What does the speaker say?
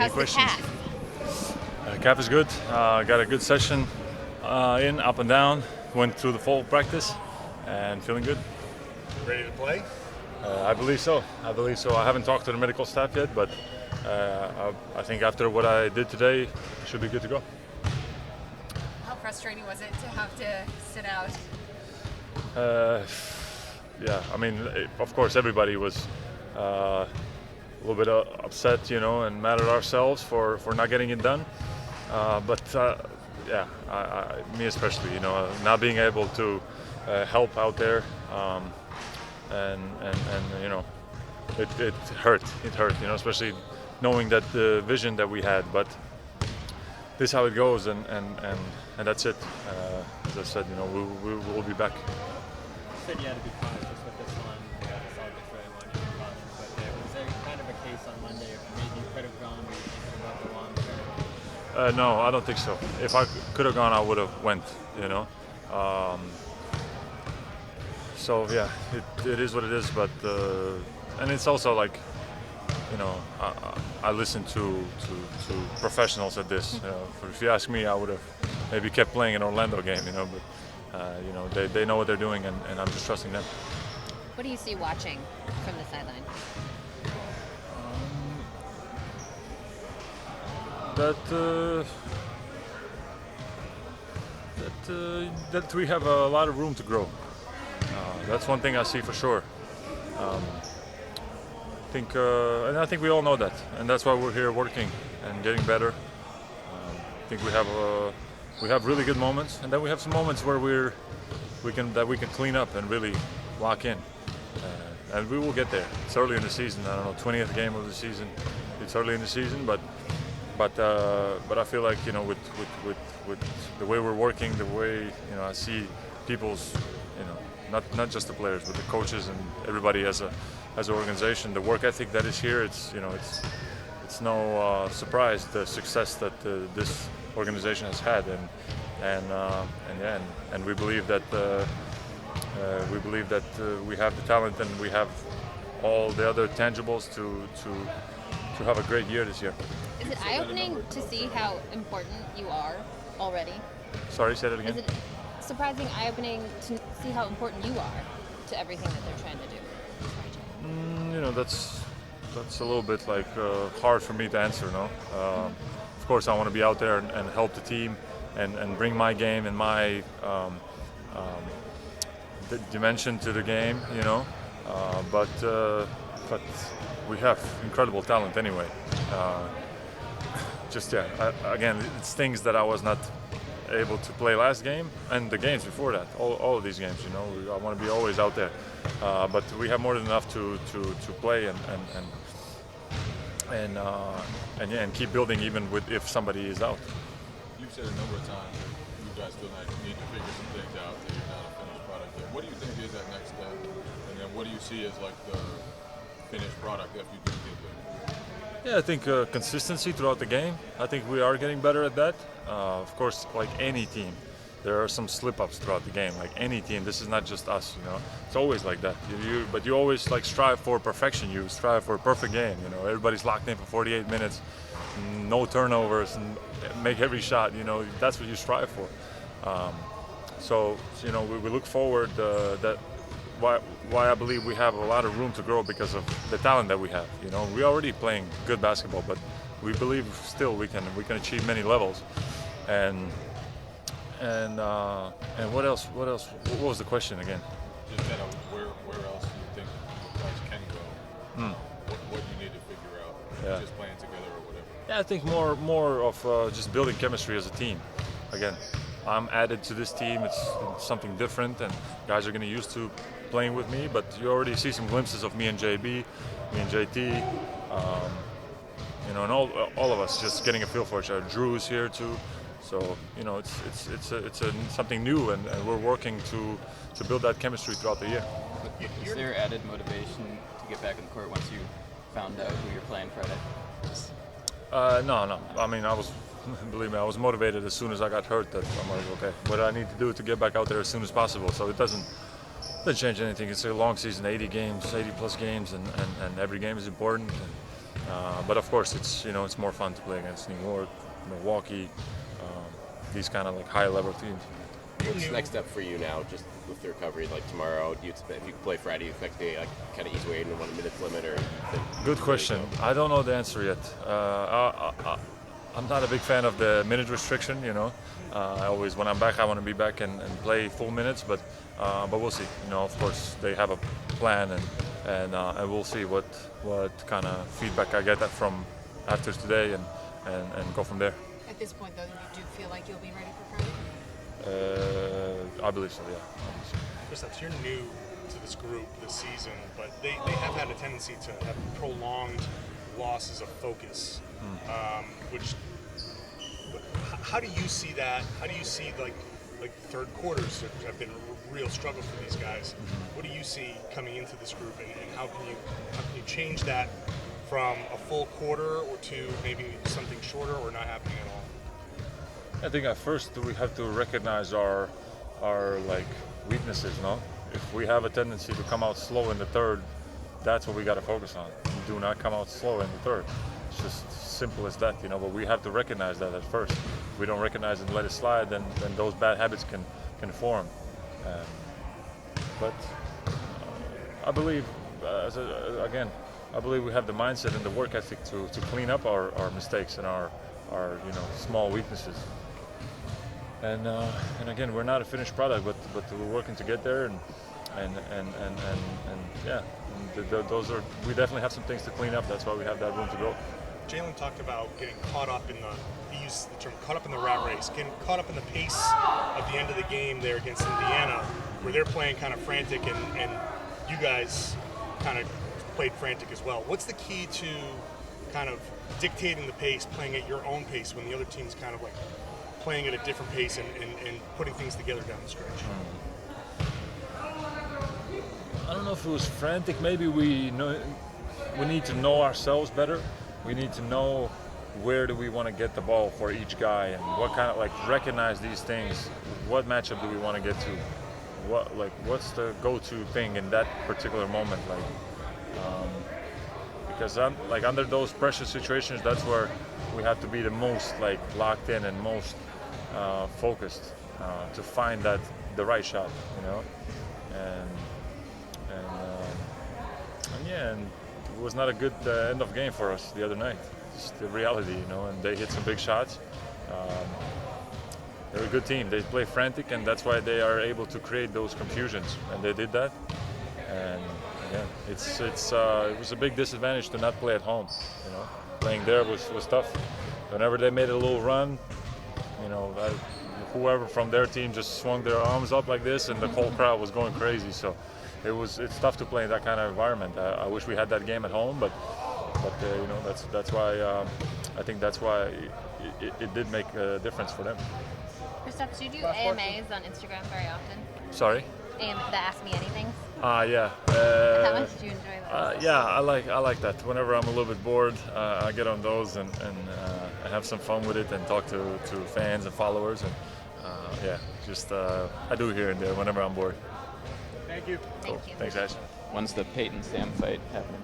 How's the calf? Calf is good. Got a good session up and down. Went through the full practice and feeling good. Ready to play? I believe so. I haven't talked to the medical staff yet, but I think after what I did today, should be good to go. How frustrating was it to have to sit out? Yeah, I mean, of course, everybody was a little bit upset, and mad at ourselves for not getting it done. But yeah, me especially, not being able to help out there, and it hurt. It hurt, especially knowing that the vision that we had. But this is how it goes, and that's it. As I said, we'll be back. You said you had to be cautious with this one. The Celtics really wanted you to be cautious with it. Was there kind of a case on Monday if maybe you could have gone, were you thinking about the long term? No, I don't think so. If I could have gone, I would have went, So yeah, it is what it is. But and it's also like, I listen to professionals at this. If you ask me, I would have maybe kept playing an Orlando game, But they know what they're doing, and I'm just trusting them. What do you see watching from the sideline? That we have a lot of room to grow. That's one thing I see for sure. And I think we all know that, and that's why we're here working and getting better. I think we have really good moments, and then we have some moments where we can clean up and really lock in, and we will get there. It's early in the season. I don't know, 20th game of the season. It's early in the season, but I feel like with the way we're working, the way I see people's not just the players but the coaches and everybody as an organization, the work ethic that is here. It's no surprise the success that this organization has had, and we believe that we have the talent and we have all the other tangibles to have a great year this year. Is it eye-opening to see how important you are already? Sorry, say that again. Is it surprising, eye-opening to see how important you are to everything that they're trying to do? That's a little bit like hard for me to answer. No, of course I want to be out there and help the team and bring my game and my dimension to the game. But we have incredible talent anyway. Again, it's things that I was not able to play last game and the games before that. All of these games, I want to be always out there. But we have more than enough to play and keep building even if somebody is out. You've said a number of times that you guys still need to figure some things out that you're not a finished product yet. What do you think is that next step? And then what do you see as like the finished product if you do get there? Yeah, I think consistency throughout the game. I think we are getting better at that. Of course, like any team, there are some slip-ups throughout the game. Like any team, this is not just us. It's always like that. But you always strive for perfection. You strive for a perfect game. Everybody's locked in for 48 minutes, no turnovers, and make every shot. That's what you strive for. So we look forward. Why I believe we have a lot of room to grow because of the talent that we have. We're already playing good basketball, but we believe still we can achieve many levels. And what else? What was the question again? Just kind of where else do you think you guys can go? What you need to figure out? Yeah. Just playing together or whatever. Yeah, I think more of just building chemistry as a team. Again, I'm added to this team. It's something different, and guys are getting used to playing with me. But you already see some glimpses of me and JB, me and JT, and all of us just getting a feel for each other. Drew is here too, so it's something new, and we're working to build that chemistry throughout the year. Is there added motivation to get back in the court once you found out who you're playing Friday? No. I mean, believe me, I was motivated as soon as I got hurt. That I'm like, okay, what do I need to do to get back out there as soon as possible? So it doesn't change anything. It's a long season, 80 plus games, and every game is important. But of course, it's more fun to play against New York, Milwaukee, these kind of like high-level teams. What's the next step for you now, just with the recovery? Like tomorrow, do you expect, if you play Friday, you expect to kind of ease away into 1 minute limit, or? Good question. I don't know the answer yet. I'm not a big fan of the minute restriction. I always, when I'm back, I want to be back and play full minutes. But we'll see. Of course, they have a plan, and we'll see what kind of feedback I get from after today, and go from there. At this point, though, you do feel like you'll be ready for Friday? I believe so. Yeah. Kristaps, you're new to this group this season, but they have had a tendency to have prolonged losses of focus. Which, how do you see that? How do you see like third quarters have been a real struggle for these guys? What do you see coming into this group, and how can you change that from a full quarter or to maybe something shorter or not happening at all? I think at first we have to recognize our like weaknesses. If we have a tendency to come out slow in the third, that's what we got to focus on. We do not come out slow in the third. It's just simple as that, But we have to recognize that at first. If we don't recognize it and let it slide, then those bad habits can form. But I believe, I believe we have the mindset and the work ethic to clean up our mistakes and our small weaknesses. And again, we're not a finished product, but we're working to get there, and yeah, those are, we definitely have some things to clean up. That's why we have that room to grow. Jalen talked about getting caught up in he used the term caught up in the rat race, getting caught up in the pace of the end of the game there against Indiana, where they're playing kind of frantic, and you guys kind of played frantic as well. What's the key to kind of dictating the pace, playing at your own pace when the other team's kind of like playing at a different pace and putting things together down the stretch? I don't know if it was frantic. Maybe we need to know ourselves better. We need to know where do we want to get the ball for each guy, and what kind of recognize these things. What matchup do we want to get to? What's the go-to thing in that particular moment? Because under those pressure situations, that's where we have to be the most locked in and most focused to find the right shot, and it was not a good end of game for us the other night. It's the reality, and they hit some big shots. They're a good team. They play frantic, and that's why they are able to create those confusions, and they did that. And yeah, it was a big disadvantage to not play at home. Playing there was tough. Whenever they made a little run, whoever from their team just swung their arms up like this, and the whole crowd was going crazy. So it's tough to play in that kind of environment. I wish we had that game at home, but that's why I think that's why it did make a difference for them. Kristaps, do you do AMAs on Instagram very often? Sorry? The Ask Me Anything? Yeah. How much do you enjoy those? Yeah, I like that. Whenever I'm a little bit bored, I get on those and I have some fun with it and talk to fans and followers, and I do here and there whenever I'm bored. Thank you. Cool. Thank you. Thanks, guys. When's the Peyton Sam fight happening?